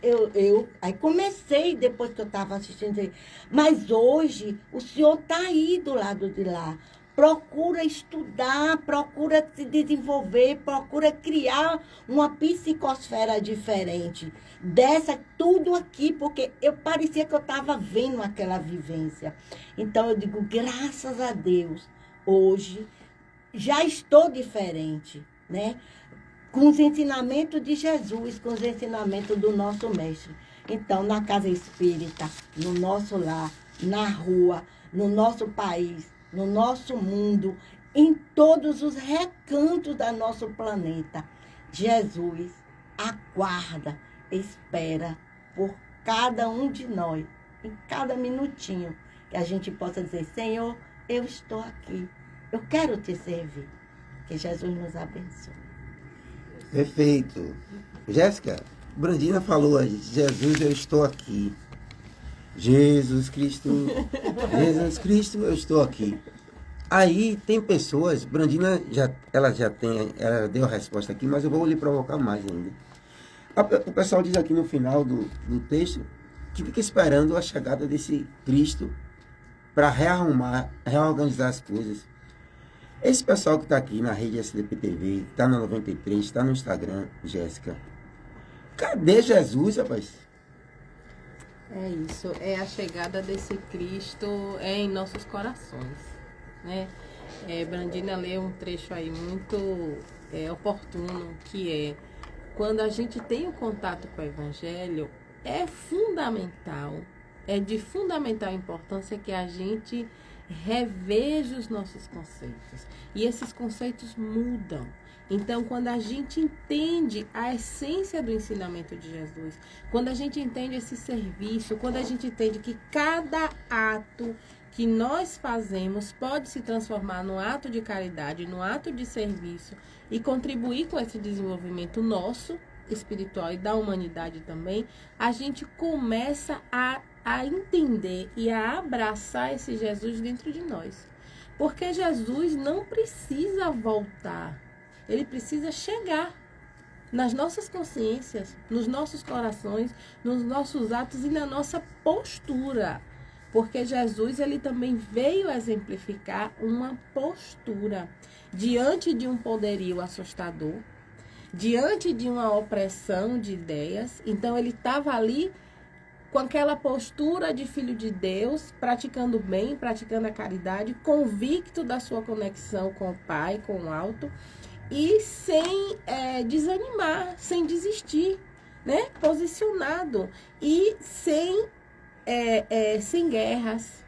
aí comecei, depois que eu estava assistindo, mas hoje o senhor está aí do lado de lá. procura estudar, procura se desenvolver, procura criar uma psicosfera diferente dessa, tudo aqui, porque eu parecia que eu estava vendo aquela vivência. Então eu digo, graças a Deus, hoje já estou diferente, né? Com os ensinamentos de Jesus, com os ensinamentos do nosso mestre. Então, na casa espírita, no nosso lar, na rua, no nosso país, no nosso mundo, em todos os recantos do nosso planeta, Jesus aguarda, espera por cada um de nós, em cada minutinho, que a gente possa dizer, Senhor, eu estou aqui, eu quero te servir. Que Jesus nos abençoe. Perfeito. Jéssica, Brandina falou, Jesus, eu estou aqui. Jesus Cristo, eu estou aqui. Aí tem pessoas, Brandina, ela deu a resposta aqui, mas eu vou lhe provocar mais ainda. O pessoal diz aqui no final do texto que fica esperando a chegada desse Cristo para reorganizar as coisas. Esse pessoal que está aqui na rede SDP TV, está na 93, está no Instagram, Jéssica. Cadê Jesus, rapaz? É isso, é a chegada desse Cristo em nossos corações, né? Brandina leu um trecho aí muito oportuno, que é, quando a gente tem o contato com o Evangelho, é fundamental, é de fundamental importância que a gente reveja os nossos conceitos. E esses conceitos mudam. Então, quando a gente entende a essência do ensinamento de Jesus, quando a gente entende esse serviço, quando a gente entende que cada ato que nós fazemos pode se transformar num ato de caridade, num ato de serviço e contribuir com esse desenvolvimento nosso, espiritual e da humanidade também, a gente começa a entender e a abraçar esse Jesus dentro de nós. Porque Jesus não precisa voltar. Ele precisa chegar nas nossas consciências, nos nossos corações, nos nossos atos e na nossa postura. Porque Jesus, ele também veio exemplificar uma postura diante de um poderio assustador, diante de uma opressão de ideias. Então, ele estava ali com aquela postura de filho de Deus, praticando o bem, praticando a caridade, convicto da sua conexão com o Pai, com o alto, e sem desanimar, sem desistir, né? Posicionado e sem guerras,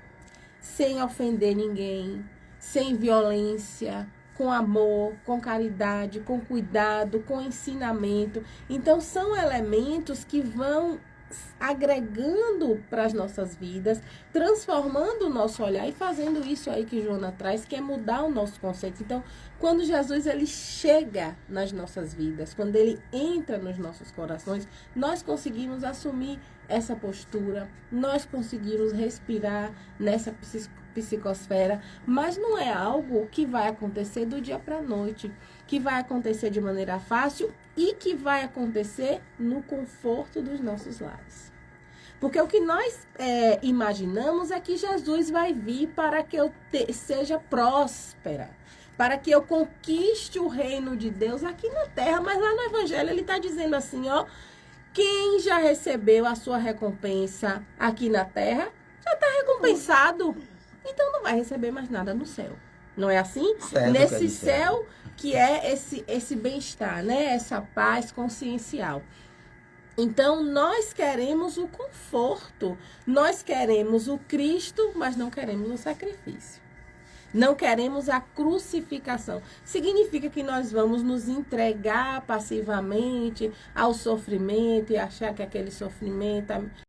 sem ofender ninguém, sem violência, com amor, com caridade, com cuidado, com ensinamento. Então, são elementos que vão agregando para as nossas vidas, transformando o nosso olhar e fazendo isso aí que Joana traz, que é mudar o nosso conceito. Então, quando Jesus ele chega nas nossas vidas, quando ele entra nos nossos corações, nós conseguimos assumir essa postura, nós conseguimos respirar nessa psicosfera, mas não é algo que vai acontecer do dia para a noite, que vai acontecer de maneira fácil e que vai acontecer no conforto dos nossos lares. Porque o que nós imaginamos é que Jesus vai vir para que eu seja próspera, para que eu conquiste o reino de Deus aqui na terra, mas lá no Evangelho ele está dizendo assim, ó, quem já recebeu a sua recompensa aqui na terra, já está recompensado. Então não vai receber mais nada no céu. Não é assim? Certo, nesse céu que é esse bem-estar, né? Essa paz consciencial. Então, nós queremos o conforto. Nós queremos o Cristo, mas não queremos o sacrifício. Não queremos a crucificação. Significa que nós vamos nos entregar passivamente ao sofrimento e achar que aquele sofrimento